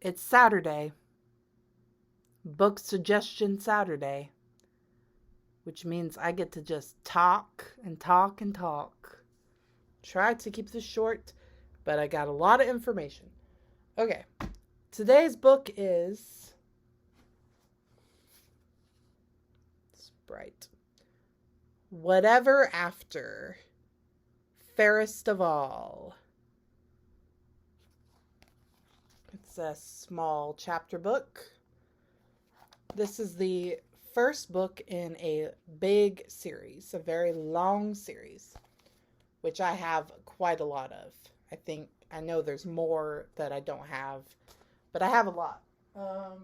It's Saturday. Book suggestion Saturday. Which means I get to just talk and talk and talk. Try to keep this short, but I got a lot of information. Okay. Today's book is... It's bright. Whatever After. Fairest of All. It's a small chapter book. This is the first book in a big series, a very long series, which I have quite a lot of. I know there's more that I don't have, but I have a lot. 1,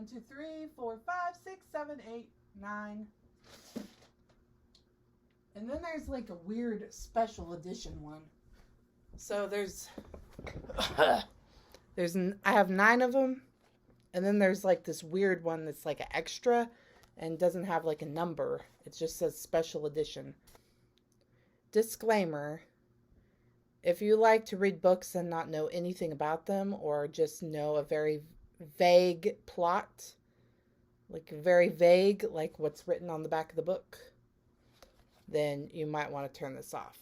2, 3, 4, 5, 6, 7, 8, 9. And then there's like a weird special edition one. So I have 9 of them. And then there's like this weird one that's like an extra and doesn't have like a number. It just says special edition. Disclaimer. If you like to read books and not know anything about them, or just know a very vague plot, like very vague, like what's written on the back of the book, then you might want to turn this off.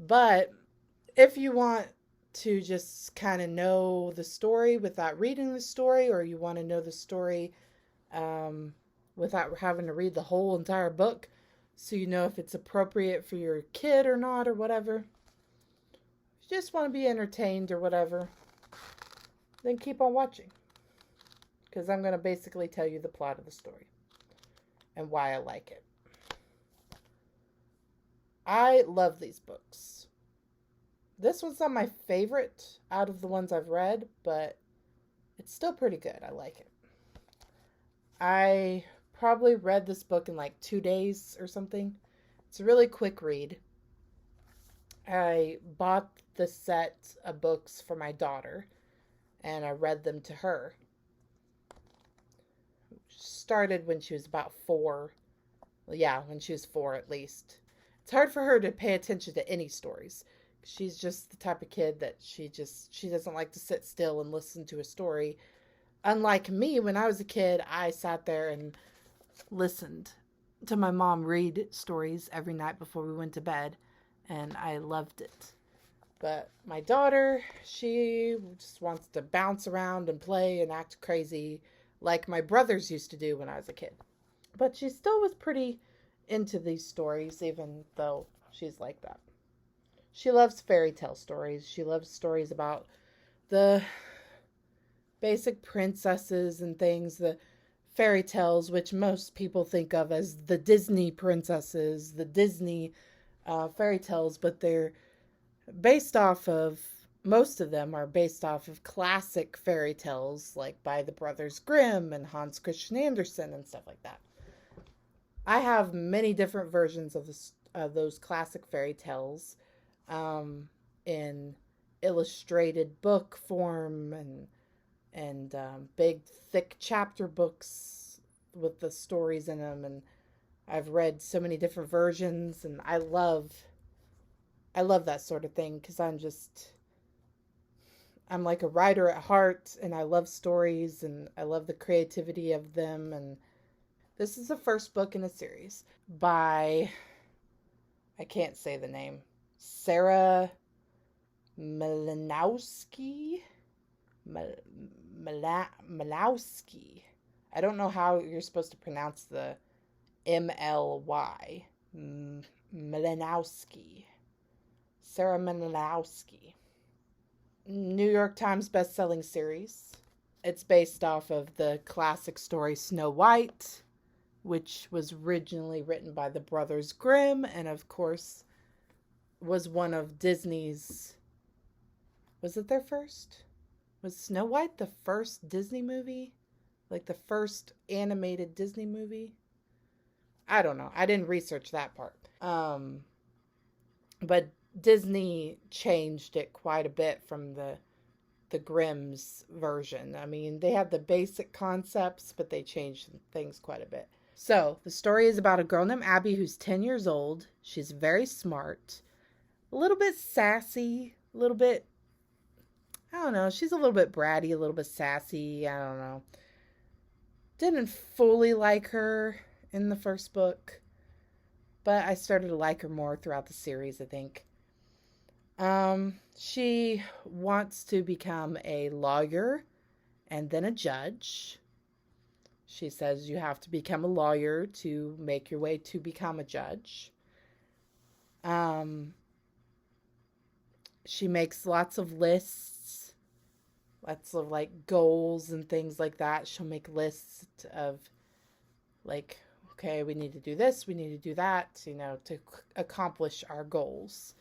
But if you want to just kind of know the story without reading the story, or you want to know the story without having to read the whole entire book, so you know if it's appropriate for your kid or not, or whatever, if you just want to be entertained or whatever, then keep on watching, because I'm going to basically tell you the plot of the story and why I like it. I love these books. This one's not my favorite out of the ones I've read, but it's still pretty good. I like it. I probably read this book in like 2 days or something. It's a really quick read. I bought the set of books for my daughter, and I read them to her. Started when she was about 4. Yeah, when she was 4 at least. It's hard for her to pay attention to any stories. She's just the type of kid that she doesn't like to sit still and listen to a story. Unlike me, when I was a kid, I sat there and listened to my mom read stories every night before we went to bed, and I loved it. But my daughter, she just wants to bounce around and play and act crazy like my brothers used to do when I was a kid. But she still was pretty into these stories, even though she's like that. She loves fairy tale stories. She loves stories about the basic princesses and things, the fairy tales, which most people think of as the Disney princesses, the Disney fairy tales, but most of them are based off of classic fairy tales, like by the Brothers Grimm and Hans Christian Andersen and stuff like that. I have many different versions of those classic fairy tales in illustrated book form and big thick chapter books with the stories in them, and I've read so many different versions, and I love that sort of thing, because I'm like a writer at heart, and I love stories, and I love the creativity of them. And this is the first book in a series by, I can't say the name, Sarah Mlynowski. Mlynowski. I don't know how you're supposed to pronounce the M-L-Y. Mlynowski. Sarah Mlynowski. New York Times best-selling series. It's based off of the classic story Snow White, which was originally written by the Brothers Grimm, and of course was one of Disney's... Was it their first? Was Snow White the first Disney movie? Like the first animated Disney movie? I don't know. I didn't research that part. But Disney changed it quite a bit from the Grimm's version. I mean, they had the basic concepts, but they changed things quite a bit. So, the story is about a girl named Abby who's 10 years old. She's very smart, a little bit sassy, a little bit, I don't know, she's a little bit bratty, a little bit sassy, I don't know. Didn't fully like her in the first book, but I started to like her more throughout the series, I think. She wants to become a lawyer and then a judge. She says you have to become a lawyer to make your way to become a judge. Um, she makes lots of lists, lots of like goals and things like that. She'll make lists of like, okay, we need to do this, we need to do that, to accomplish our goals.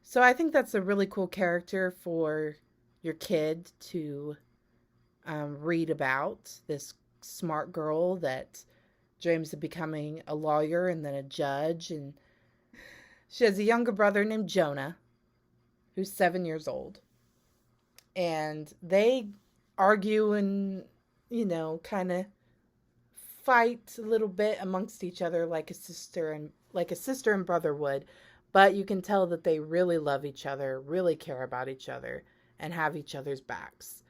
So I think that's a really cool character for your kid to read about. This smart girl that dreams of becoming a lawyer and then a judge. And she has a younger brother named Jonah, who's 7 years old. And they argue and, kind of fight a little bit amongst each other like a sister and brother would. But you can tell that they really love each other, really care about each other, and have each other's backs.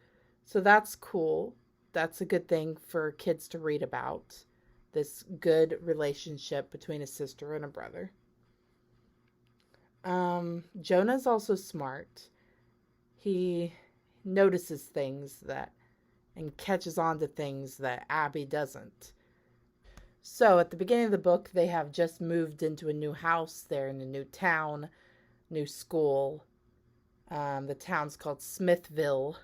So that's cool. That's a good thing for kids to read about. This good relationship between a sister and a brother. Jonah's also smart. He notices things and catches on to things that Abby doesn't. So at the beginning of the book, they have just moved into a new house. They're in a new town, new school. The town's called Smithville.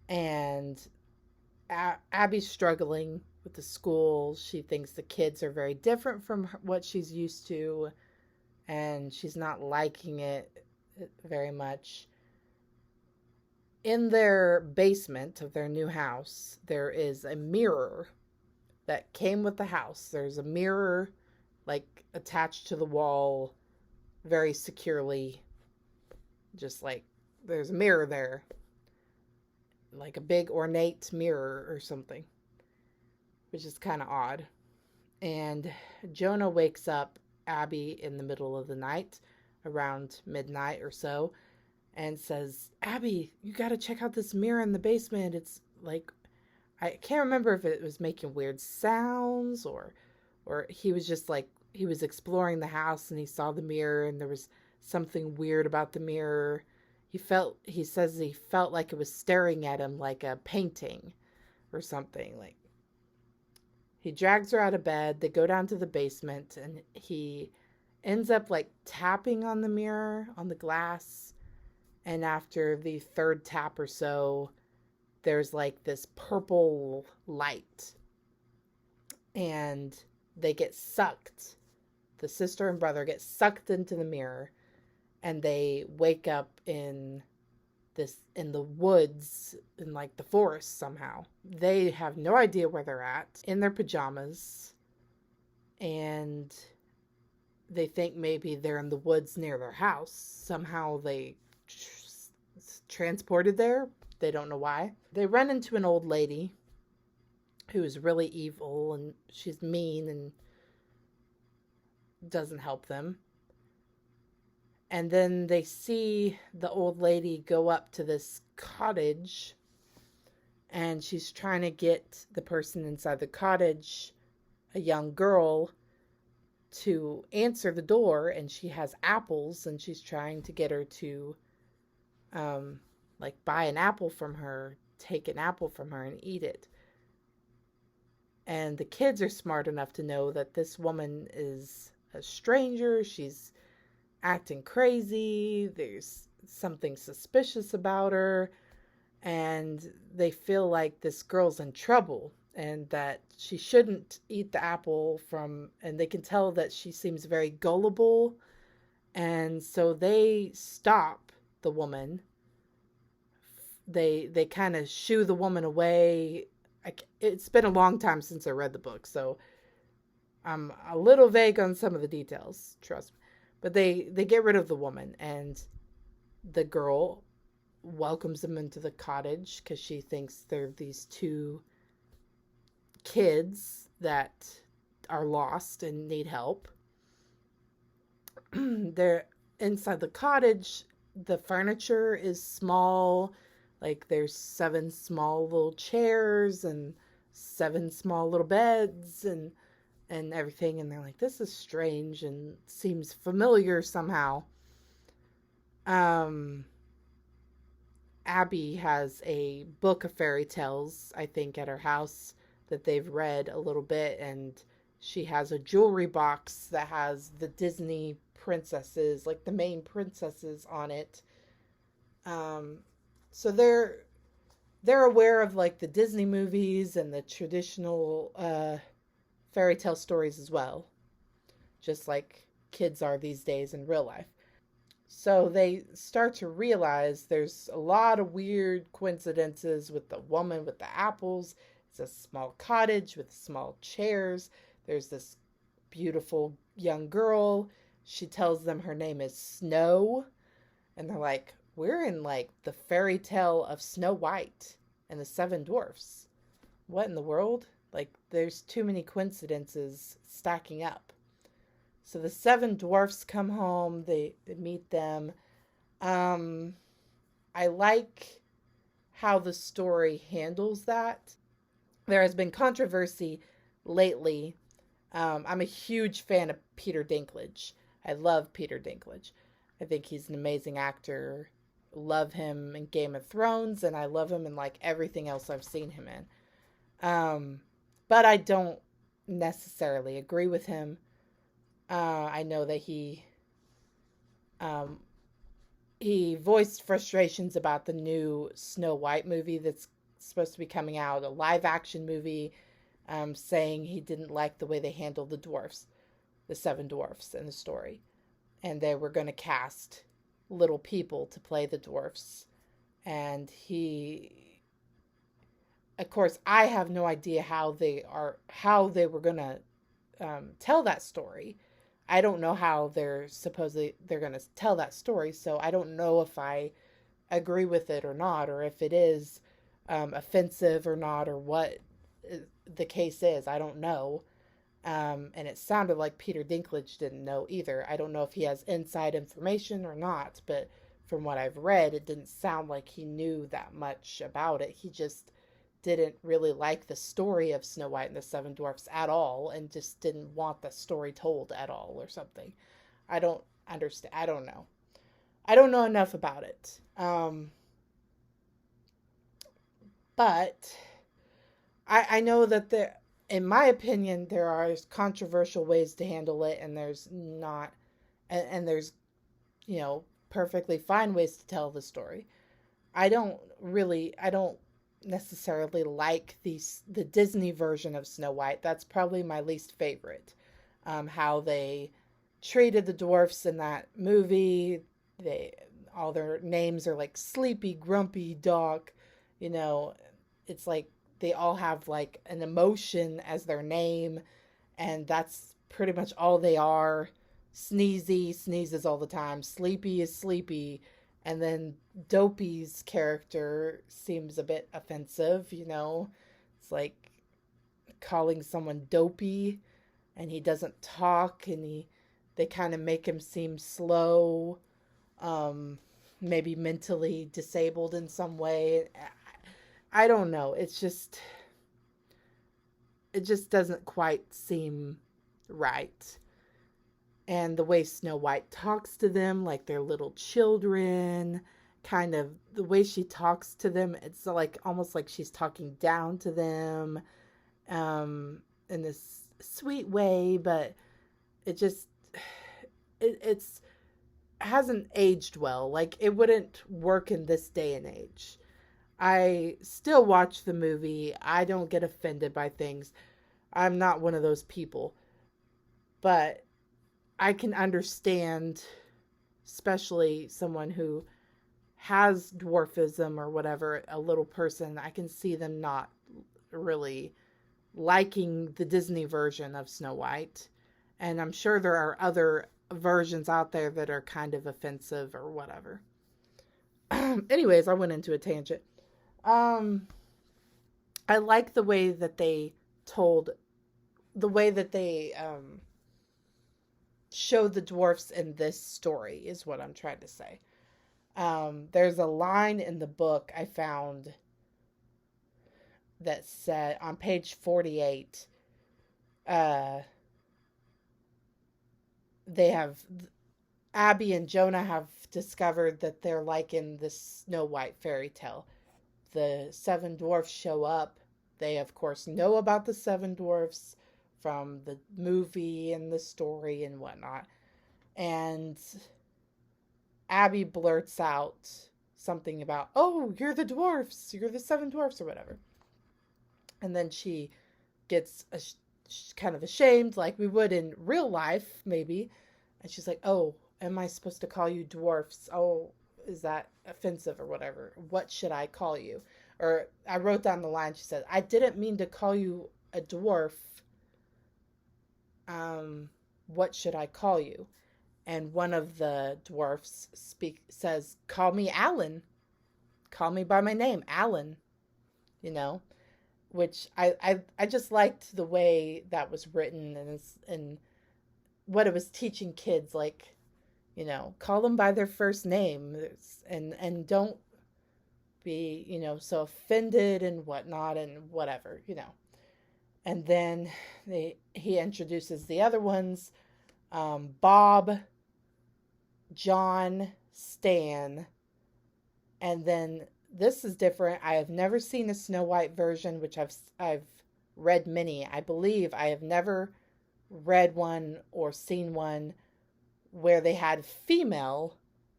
And Abby's struggling with the school. She thinks the kids are very different from what she's used to. And she's not liking it very much. In their basement of their new house, there is a mirror that came with the house. There's a mirror like attached to the wall very securely. Just like there's a mirror there. Like a big ornate mirror or something. Which is kind of odd. And Jonah wakes up Abby in the middle of the night, around midnight or so, and says, Abby, you gotta check out this mirror in the basement. It's like, I can't remember if it was making weird sounds or he was just like, he was exploring the house and he saw the mirror and there was something weird about the mirror. He says he felt like it was staring at him like a painting or something. Like, he drags her out of bed. They go down to the basement and he ends up like tapping on the mirror, on the glass. And after the third tap or so, there's like this purple light. And they get sucked. The sister and brother get sucked into the mirror. And they wake up in the woods, in like the forest somehow. They have no idea where they're at, in their pajamas. And they think maybe they're in the woods near their house. Somehow they transported there. They don't know why. They run into an old lady who is really evil and she's mean and doesn't help them. And then they see the old lady go up to this cottage and she's trying to get the person inside the cottage, a young girl, to answer the door, and she has apples and she's trying to get her to buy an apple from her, take an apple from her and eat it. And the kids are smart enough to know that this woman is a stranger. She's acting crazy. There's something suspicious about her. And they feel like this girl's in trouble and that she shouldn't eat the apple and they can tell that she seems very gullible. And so they stop the woman. They kind of shoo the woman away. It's been a long time since I read the book, so I'm a little vague on some of the details, trust me. But they get rid of the woman, and the girl welcomes them into the cottage because she thinks they're these two kids that are lost and need help. They're inside the cottage. The furniture is small. Like there's 7 small little chairs and 7 small little beds and everything, and they're like, this is strange and seems familiar somehow. Um Abby has a book of fairy tales, I think, at her house that they've read a little bit, and she has a jewelry box that has the Disney princesses, like the main princesses on it. Um, so they're aware of like the Disney movies and the traditional fairy tale stories as well, just like kids are these days in real life. So they start to realize there's a lot of weird coincidences with the woman with the apples. It's a small cottage with small chairs. There's this beautiful young girl. She tells them her name is Snow. And they're like, we're in like the fairy tale of Snow White and the 7 Dwarfs. What in the world? Like, there's too many coincidences stacking up. So the 7 dwarfs come home, they meet them. Um, I like how the story handles that. There has been controversy lately. I'm a huge fan of Peter Dinklage. I love Peter Dinklage. I think he's an amazing actor. Love him in Game of Thrones, and I love him in like everything else I've seen him in. But I don't necessarily agree with him. I know that um, he voiced frustrations about the new Snow White movie that's supposed to be coming out, a live action movie, saying he didn't like the way they handled the dwarfs, the 7 dwarfs in the story. And they were going to cast little people to play the dwarfs. And of course, I have no idea how they were going to tell that story. I don't know how they're going to tell that story, so I don't know if I agree with it or not, or if it is offensive or not, or what the case is. I don't know. And it sounded like Peter Dinklage didn't know either. I don't know if he has inside information or not, but from what I've read, it didn't sound like he knew that much about it. He just didn't really like the story of Snow White and the 7 Dwarfs at all, and just didn't want the story told at all or something. I don't understand. I don't know. I don't know enough about it. But I know that in my opinion, there are controversial ways to handle it, and there's not, and there's, perfectly fine ways to tell the story. I don't necessarily like the Disney version of Snow White. That's probably my least favorite. How they treated the dwarfs in that movie. All their names are like Sleepy, Grumpy, Dog. It's like they all have like an emotion as their name, and that's pretty much all they are. Sneezy sneezes all the time. Sleepy is sleepy. And then Dopey's character seems a bit offensive, It's like calling someone dopey, and he doesn't talk, and they kind of make him seem slow, maybe mentally disabled in some way. I don't know. It just doesn't quite seem right. And the way Snow White talks to them like they're little children, kind of the way she talks to them, it's like almost like she's talking down to them, in this sweet way, but it hasn't aged well. Like, it wouldn't work in this day and age. I still watch the movie. I don't get offended by things. I'm not one of those people. But I can understand, especially someone who has dwarfism or whatever, a little person, I can see them not really liking the Disney version of Snow White. And I'm sure there are other versions out there that are kind of offensive or whatever. Anyways, I went into a tangent. I like the way that they show the dwarfs in this story, is what I'm trying to say. There's a line in the book I found that said on page 48, they have Abby and Jonah have discovered that they're like in this Snow White fairy tale. The seven dwarfs show up. They, of course, know about the seven dwarfs from the movie and the story and whatnot. And Abby blurts out something about, oh, you're the dwarfs. You're the seven dwarfs or whatever. And then she gets kind of ashamed, like we would in real life, maybe. And she's like, oh, am I supposed to call you dwarfs? Oh, is that offensive or whatever? What should I call you? Or I wrote down the line. She said, I didn't mean to call you a dwarf. What should I call you? And one of the dwarfs says, call me Alan. Call me by my name, Alan. You know, which I just liked the way that was written and what it was teaching kids, like, you know, call them by their first name and don't be, you know, so offended and whatnot and whatever, you know. And then he introduces the other ones, Bob, John, Stan, and then this is different. I have never seen a Snow White version, which I've read many. I believe I have never read one or seen one where they had female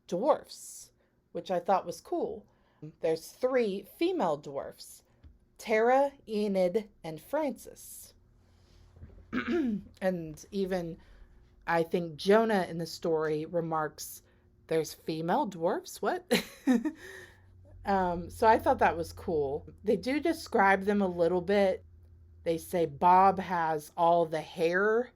dwarfs, which I thought was cool. There's 3 female dwarfs, Tara, Enid, and Frances. And even I think Jonah in the story remarks, there's female dwarfs? What? So I thought that was cool. They do describe them a little bit. They say Bob has all the hair,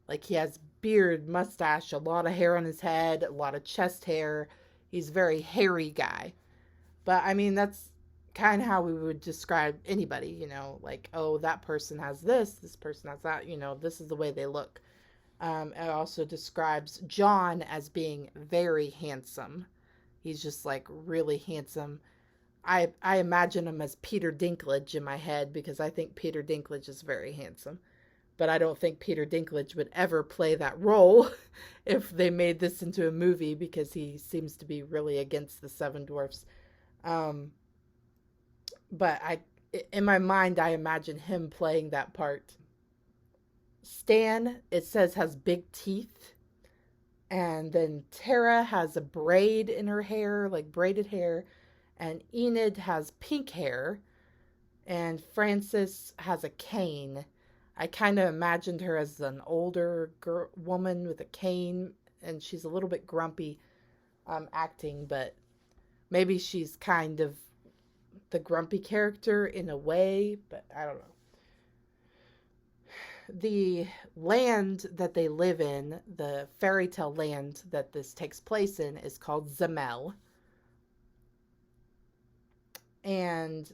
like he has beard, mustache, a lot of hair on his head, a lot of chest hair. He's a very hairy guy. But I mean, that's kind of how we would describe anybody, you know, like, oh, that person has this person has that, you know, this is the way they look. It also describes John as being very handsome. He's just like really handsome. I imagine him as Peter Dinklage in my head because I think Peter Dinklage is very handsome. But I don't think Peter Dinklage would ever play that role if they made this into a movie because he seems to be really against the Seven Dwarfs. But in my mind, I imagine him playing that part. Stan, it says, has big teeth. And then Tara has a braid in her hair, like braided hair. And Enid has pink hair. And Frances has a cane. I kind of imagined her as an older woman with a cane. And she's a little bit grumpy acting, but maybe she's kind of the grumpy character in a way, but I don't know. The land that they live in, the fairy tale land that this takes place in, is called Zamel. And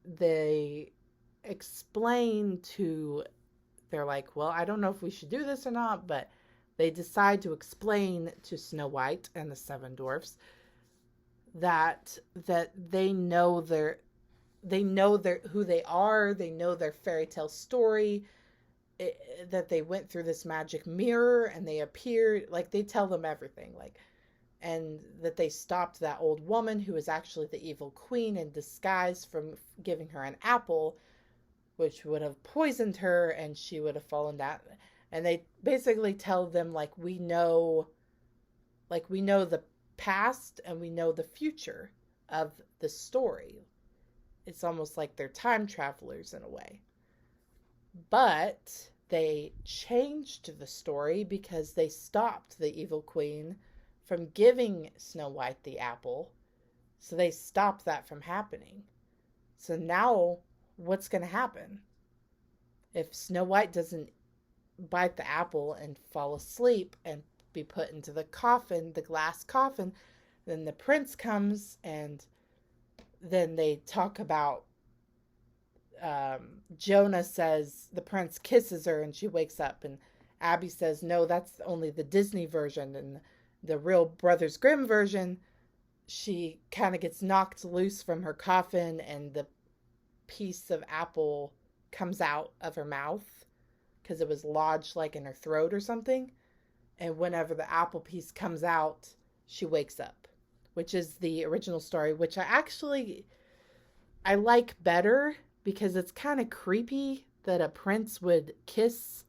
they explain they're like, well, I don't know if we should do this or not, but they decide to explain to Snow White and the Seven Dwarfs that they know who they are, they know their fairy tale story, that they went through this magic mirror and they appeared, like they tell them everything, like, and that they stopped that old woman who was actually the evil queen in disguise from giving her an apple, which would have poisoned her and she would have fallen down. And they basically tell them, like, we know the past and we know the future of the story. It's almost like they're time travelers in a way. But they changed the story because they stopped the evil queen from giving Snow White the apple. So they stopped that from happening. So now what's going to happen? If Snow White doesn't bite the apple and fall asleep and be put into the coffin, the glass coffin, then the prince comes and then they talk about Jonah says the prince kisses her and she wakes up, and Abby says, no, that's only the Disney version. And the real Brothers Grimm version, she kind of gets knocked loose from her coffin and the piece of apple comes out of her mouth because it was lodged like in her throat or something. And whenever the apple piece comes out, she wakes up, which is the original story, which I like better because it's kind of creepy that a prince would kiss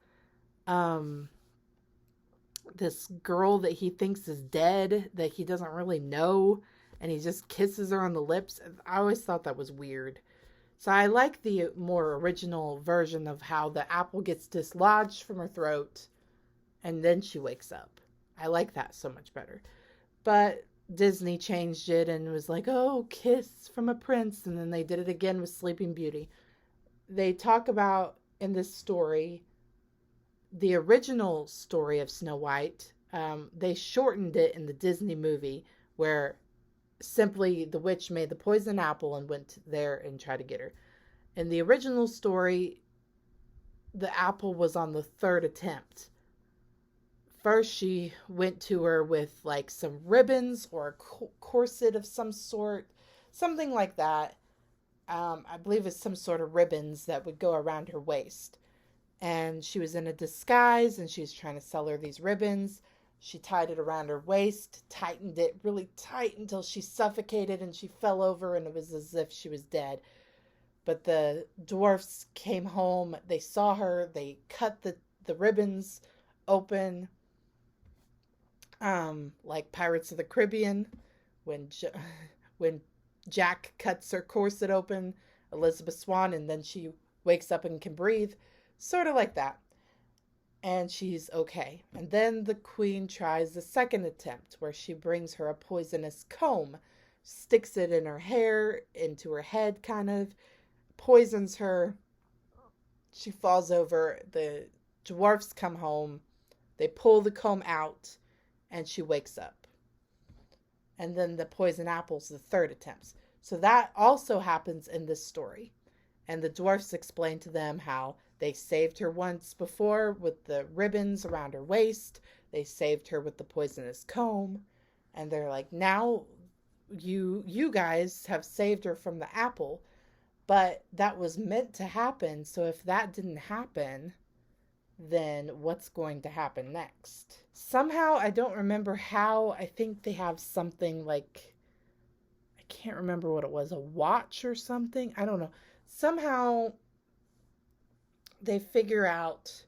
this girl that he thinks is dead, that he doesn't really know, and he just kisses her on the lips. I always thought that was weird. So I like the more original version of how the apple gets dislodged from her throat and then she wakes up. I like that so much better. But Disney changed it and was like, oh, kiss from a prince. And then they did it again with Sleeping Beauty. They talk about in this story, the original story of Snow White. They shortened it in the Disney movie where simply the witch made the poison apple and went there and tried to get her. In the original story, the apple was on the third attempt. First, she went to her with like some ribbons or a corset of some sort, something like that. I believe it's some sort of ribbons that would go around her waist. And she was in a disguise and she was trying to sell her these ribbons. She tied it around her waist, tightened it really tight until she suffocated and she fell over and it was as if she was dead. But the dwarfs came home, they saw her, they cut the ribbons open, like Pirates of the Caribbean, when Jack cuts her corset open, Elizabeth Swann, and then she wakes up and can breathe, sort of like that. And she's okay. And then the queen tries the second attempt where she brings her a poisonous comb, sticks it in her hair, into her head kind of, poisons her. She falls over. The dwarfs come home. They pull the comb out and she wakes up. And then the poison apple's the third attempt. So that also happens in this story. And the dwarfs explain to them how they saved her once before with the ribbons around her waist. They saved her with the poisonous comb. And they're like, now you guys have saved her from the apple. But that was meant to happen. So if that didn't happen, then what's going to happen next? Somehow, I don't remember how. I think they have something like, I can't remember what it was, a watch or something. I don't know. Somehow they figure out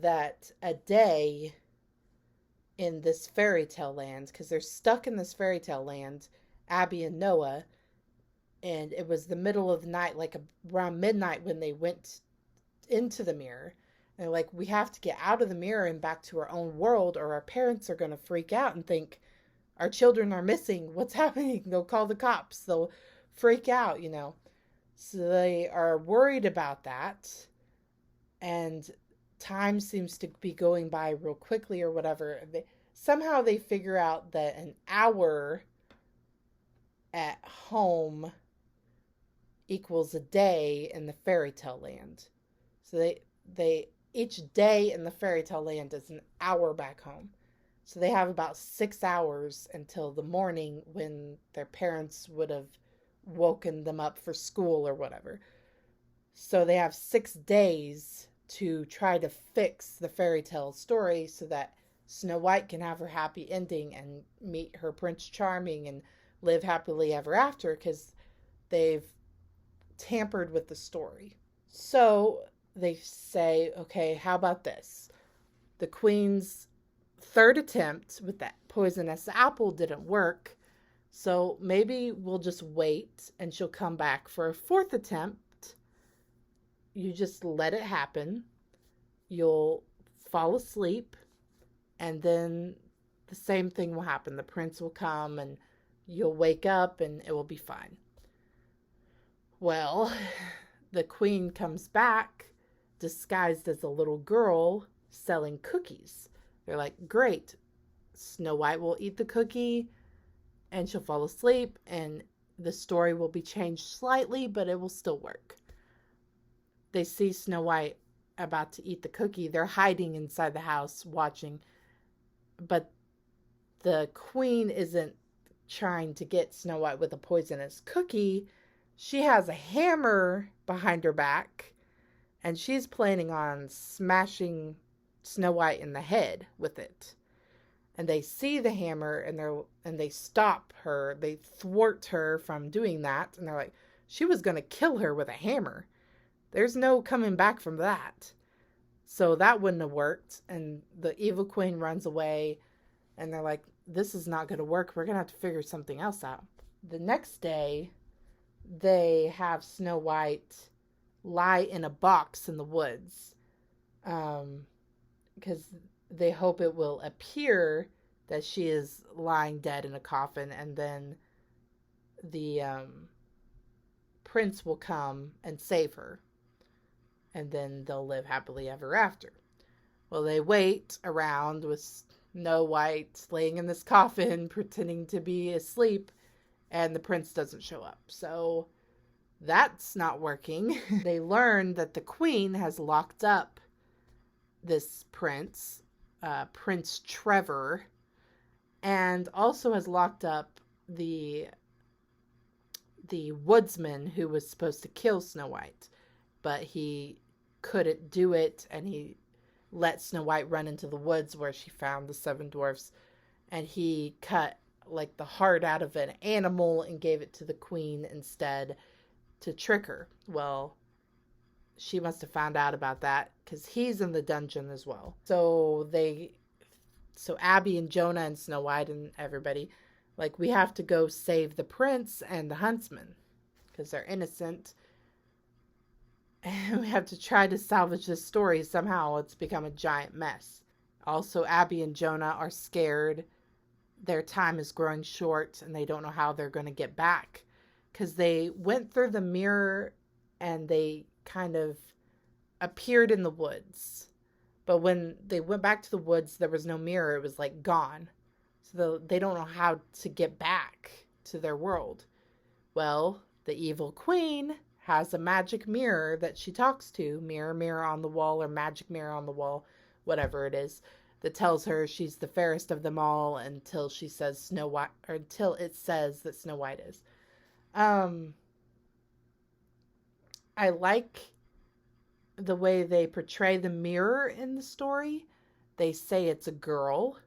that a day in this fairy tale land, because they're stuck in this fairy tale land, Abby and Noah, and it was the middle of the night, like around midnight when they went into the mirror. And they're like, we have to get out of the mirror and back to our own world or our parents are going to freak out and think our children are missing. What's happening? They'll call the cops. They'll freak out, So they are worried about that. And time seems to be going by real quickly or whatever. Somehow they figure out that an hour at home equals a day in the fairy tale land. So they each day in the fairy tale land is an hour back home. So they have about 6 hours until the morning when their parents would have woken them up for school or whatever. So they have 6 days to try to fix the fairy tale story so that Snow White can have her happy ending and meet her Prince Charming and live happily ever after, because they've tampered with the story. So they say, okay, how about this? The queen's third attempt with that poisonous apple didn't work, so maybe we'll just wait and she'll come back for a fourth attempt. You just let it happen. You'll fall asleep, and then the same thing will happen. The prince will come and you'll wake up and it will be fine. Well, the queen comes back disguised as a little girl selling cookies. They're like, great, Snow White will eat the cookie and she'll fall asleep and the story will be changed slightly, but it will still work. They see Snow White about to eat the cookie, they're hiding inside the house watching. But the queen isn't trying to get Snow White with a poisonous cookie. She has a hammer behind her back, and she's planning on smashing Snow White in the head with it. And they see the hammer, and they stop her. They thwart her from doing that, and they're like, she was going to kill her with a hammer. There's no coming back from that. So that wouldn't have worked. And the evil queen runs away, and they're like, this is not going to work. We're going to have to figure something else out. The next day, they have Snow White lie in a box in the woods. Because they hope it will appear that she is lying dead in a coffin, and then the prince will come and save her. And then they'll live happily ever after. Well, they wait around with Snow White laying in this coffin, pretending to be asleep, and the prince doesn't show up. So that's not working. They learn that the queen has locked up this prince, Prince Trevor, and also has locked up the woodsman who was supposed to kill Snow White. But he couldn't do it, and he let Snow White run into the woods where she found the 7 dwarfs, and he cut like the heart out of an animal and gave it to the queen instead to trick her. Well, she must have found out about that because he's in the dungeon as well. So Abby and Jonah and Snow White and everybody, like, we have to go save the prince and the huntsman because they're innocent. And we have to try to salvage this story somehow. It's become a giant mess. Also, Abby and Jonah are scared. Their time is growing short, and they don't know how they're going to get back. Because they went through the mirror, and they kind of appeared in the woods. But when they went back to the woods, there was no mirror. It was, like, gone. So they don't know how to get back to their world. Well, the evil queen has a magic mirror that she talks to, mirror on the wall, or magic mirror on the wall, whatever it is, that tells her she's the fairest of them all until she says Snow White, or until it says that Snow White is. I like the way they portray the mirror in the story. They say it's a girl.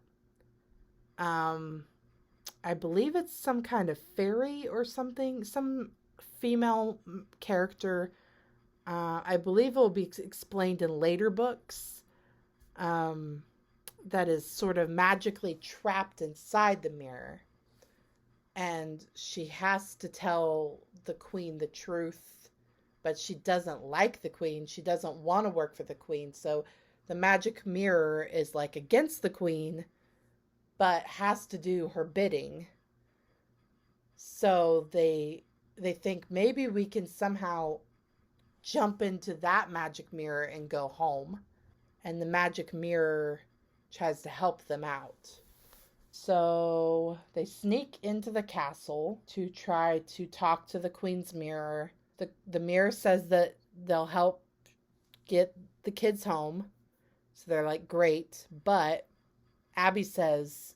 I believe it's some kind of fairy or something, some female character. I believe it will be explained in later books. That is sort of magically trapped inside the mirror. And she has to tell the queen the truth, but she doesn't like the queen. She doesn't want to work for the queen. So the magic mirror is like against the queen, but has to do her bidding. So they think maybe we can somehow jump into that magic mirror and go home. And the magic mirror tries to help them out. So they sneak into the castle to try to talk to the queen's mirror. The mirror says that they'll help get the kids home. So they're like, great. But Abby says,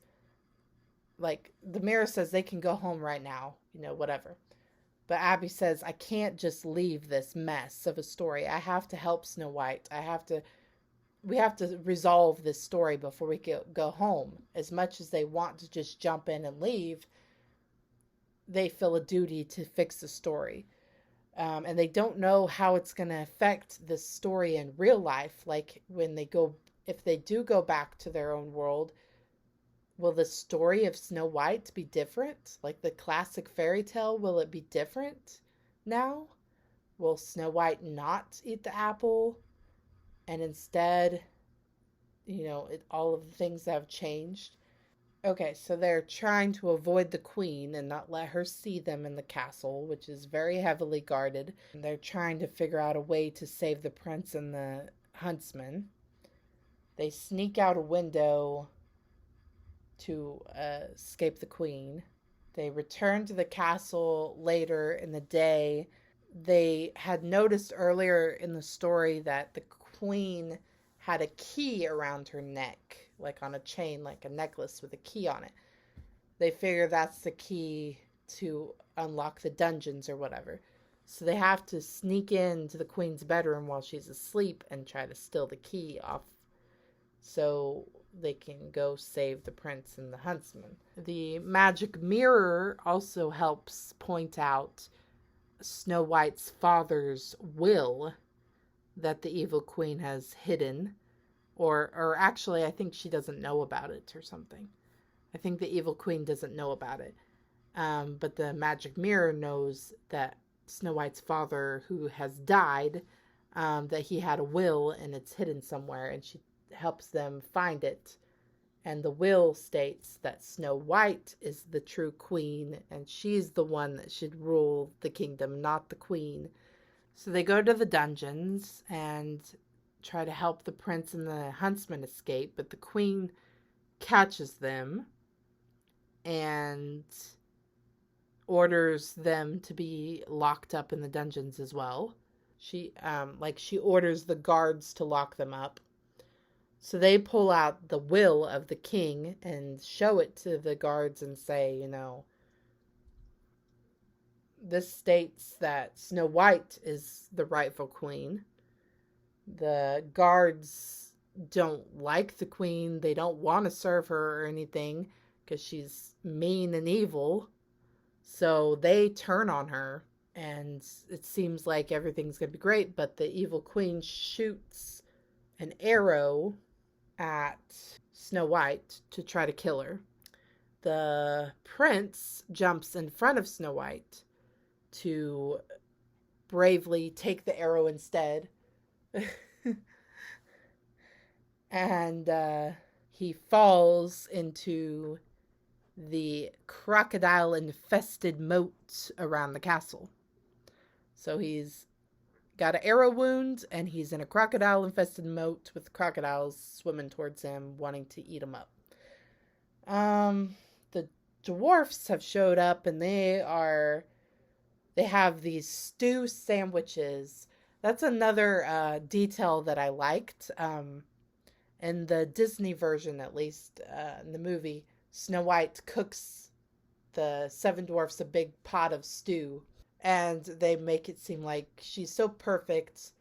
like, the mirror says they can go home right now, whatever. But Abby says, I can't just leave this mess of a story. I have to help Snow White. We have to resolve this story before we go home. As much as they want to just jump in and leave, they feel a duty to fix the story. And they don't know how it's going to affect the story in real life. Like if they do go back to their own world, will the story of Snow White be different? Like the classic fairy tale, will it be different now? Will Snow White not eat the apple? And instead, all of the things that have changed. Okay, so they're trying to avoid the queen and not let her see them in the castle, which is very heavily guarded. And they're trying to figure out a way to save the prince and the huntsman. They sneak out a window to escape the queen. They return to the castle later in the day. They had noticed earlier in the story that the queen had a key around her neck, like on a chain, like a necklace with a key on it. They figure that's the key to unlock the dungeons or whatever. So they have to sneak into the queen's bedroom while she's asleep and try to steal the key off so they can go save the prince and the huntsman. The magic mirror also helps point out Snow White's father's will that the evil queen has hidden, or actually I think she doesn't know about it or something. I think the evil queen doesn't know about it. But the magic mirror knows that Snow White's father, who has died, that he had a will and it's hidden somewhere, and she helps them find it. And the will states that Snow White is the true queen, and she's the one that should rule the kingdom, not the queen. So they go to the dungeons and try to help the prince and the huntsman escape, but the queen catches them and orders them to be locked up in the dungeons as well. She orders the guards to lock them up. So they pull out the will of the king and show it to the guards and say, this states that Snow White is the rightful queen. The guards don't like the queen. They don't want to serve her or anything because she's mean and evil. So they turn on her, and it seems like everything's going to be great, but the evil queen shoots an arrow at Snow White to try to kill her. The prince jumps in front of Snow White to bravely take the arrow instead. And he falls into the crocodile-infested moat around the castle. So he's got an arrow wound, and he's in a crocodile-infested moat with crocodiles swimming towards him, wanting to eat him up. The dwarfs have showed up, and they have these stew sandwiches. That's another detail that I liked. In the Disney version, at least, in the movie, Snow White cooks the 7 dwarfs a big pot of stew, and they make it seem like she's so perfect,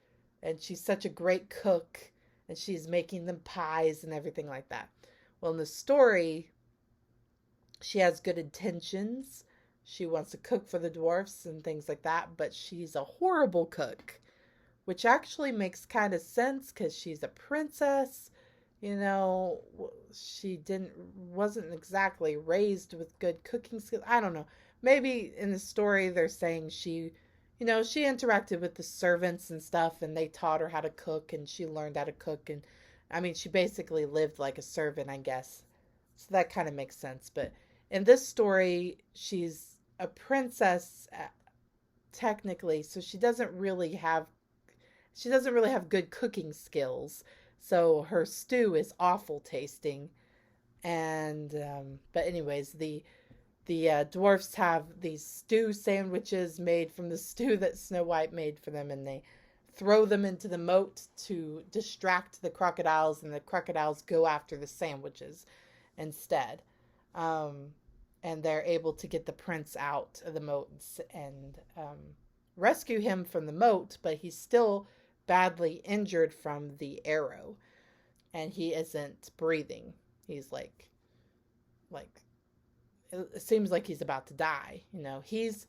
and she's such a great cook, and she's making them pies and everything like that. Well, in the story, she has good intentions. She wants to cook for the dwarfs and things like that, but she's a horrible cook, which actually makes kind of sense because she's a princess. She wasn't exactly raised with good cooking skills. I don't know. Maybe in the story they're saying she interacted with the servants and stuff, and they taught her how to cook, and she learned how to cook. And she basically lived like a servant, I guess. So that kind of makes sense. But in this story, she's a princess, technically, so she doesn't really have good cooking skills. So her stew is awful tasting. And but anyways, the dwarfs have these stew sandwiches made from the stew that Snow White made for them, and they throw them into the moat to distract the crocodiles, and the crocodiles go after the sandwiches instead. And they're able to get the prince out of the moat and rescue him from the moat, but he's still badly injured from the arrow, and he isn't breathing. He's like it seems like he's about to die. He's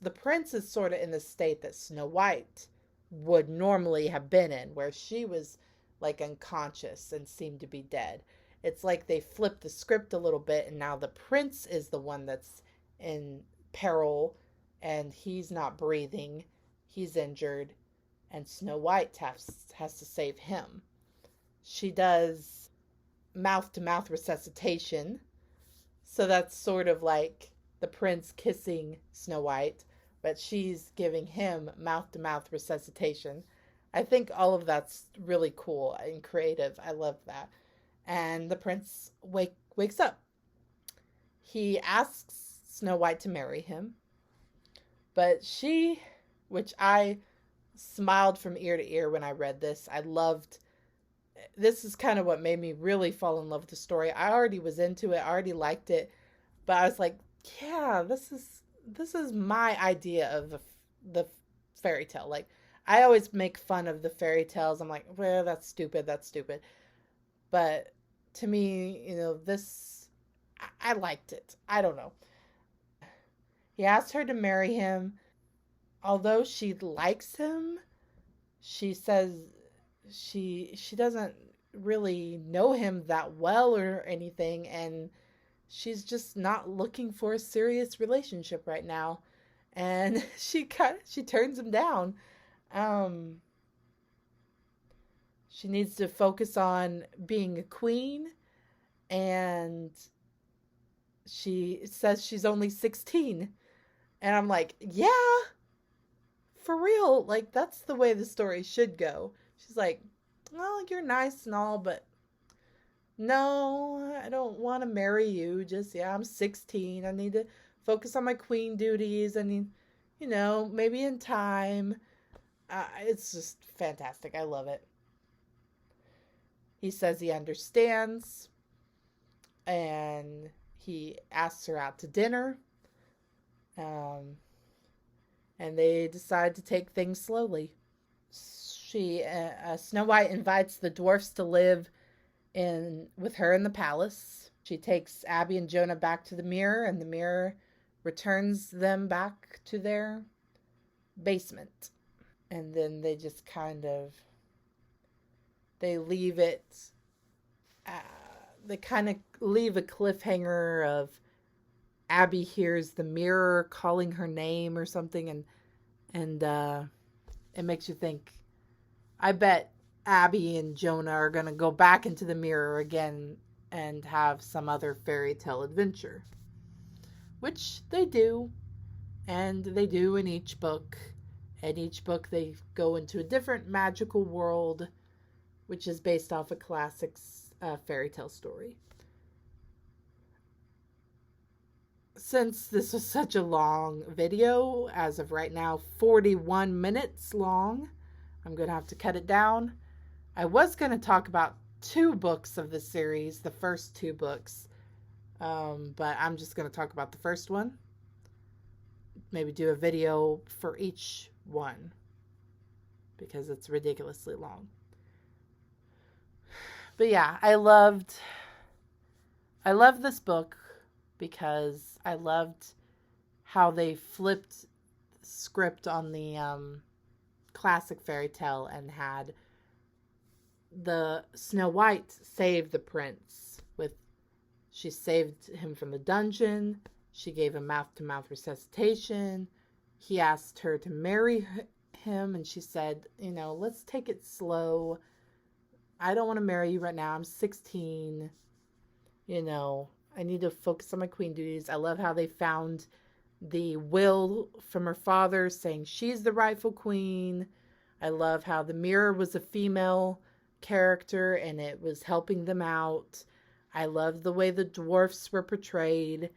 the prince is sort of in the state that Snow White would normally have been in, where she was like unconscious and seemed to be dead. It's like they flipped the script a little bit, and now the prince is the one that's in peril, and he's not breathing. He's injured, and Snow White has to save him. She does mouth-to-mouth resuscitation, so that's sort of like the prince kissing Snow White, but she's giving him mouth-to-mouth resuscitation. I think all of that's really cool and creative. I love that. And the prince wakes up. He asks Snow White to marry him, but she, which I smiled from ear to ear when I read this. This is kind of what made me really fall in love with the story. I already was into it, I already liked it, but I was like, yeah, this is my idea of the fairy tale. Like, I always make fun of the fairy tales. I'm like, well, that's stupid, that's stupid. But to me, this, I liked it. I don't know. He asked her to marry him. Although she likes him, she says she doesn't really know him that well or anything, and she's just not looking for a serious relationship right now. And she turns him down. Um she needs to focus on being a queen, and she says she's only 16. And I'm like, yeah, for real, like that's the way the story should go. She's like, well, you're nice and all, but no, I don't want to marry you. Just, yeah, I'm 16. I need to focus on my queen duties. I need, maybe in time. It's just fantastic. I love it. He says he understands, and he asks her out to dinner. Um, and they decide to take things slowly. Snow White invites the dwarfs to live in with her in the palace. She takes Abby and Jonah back to the mirror, and the mirror returns them back to their basement. And then they just they leave it. Uh, they kind of leave a cliffhanger of Abby hears the mirror calling her name or something, and it makes you think. I bet Abby and Jonah are going to go back into the mirror again and have some other fairy tale adventure, which they do, and they do in each book. In each book, they go into a different magical world, which is based off a classic fairy tale story. Since this was such a long video, as of right now, 41 minutes long, I'm going to have to cut it down. I was going to talk about 2 books of the series, the first 2 books, but I'm just going to talk about the first one. Maybe do a video for each one, because it's ridiculously long. But yeah, I loved this book because I loved how they flipped script on the classic fairy tale and had the Snow White save the prince. She saved him from the dungeon. She gave him mouth-to-mouth resuscitation. He asked her to marry him, and she said, let's take it slow. I don't want to marry you right now. I'm 16. I need to focus on my queen duties. I love how they found the will from her father saying she's the rightful queen. I love how the mirror was a female character and it was helping them out. I love the way the dwarfs were portrayed.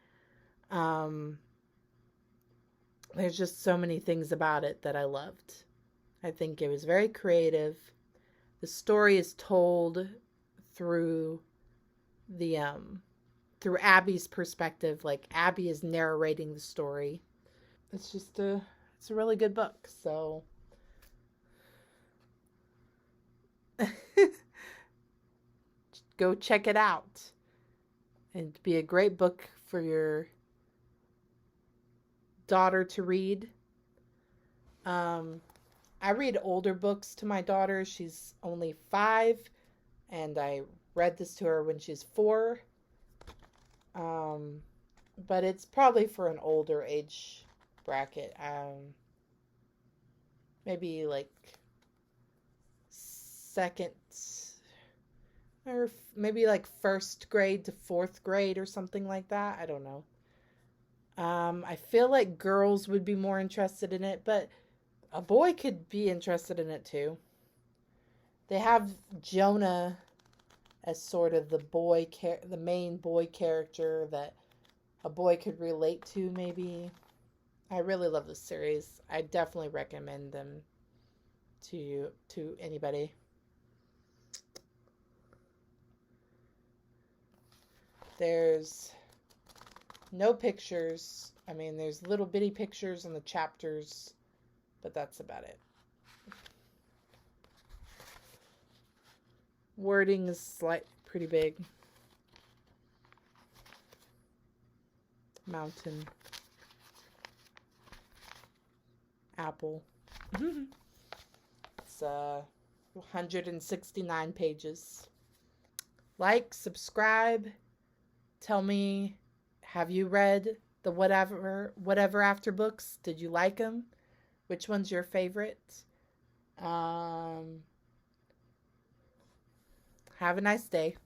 There's just so many things about it that I loved. I think it was very creative. The story is told through through Abby's perspective. Like, Abby is narrating the story. It's a really good book. So go check it out. It'd be a great book for your daughter to read. I read older books to my daughter. She's only 5, and I read this to her when she's 4. But it's probably for an older age bracket. Maybe like second, or maybe like 1st grade to 4th grade or something like that. I don't know. I feel like girls would be more interested in it, but a boy could be interested in it too. They have Jonah as sort of the main boy character that a boy could relate to, maybe. I really love this series. I definitely recommend them. to anybody. There's no pictures. I mean, there's little bitty pictures in the chapters, but that's about it. Wording is pretty big. Mountain. Apple. It's 169 pages. Like, subscribe. Tell me, have you read the whatever after books? Did you like them? Which one's your favorite? Have a nice day.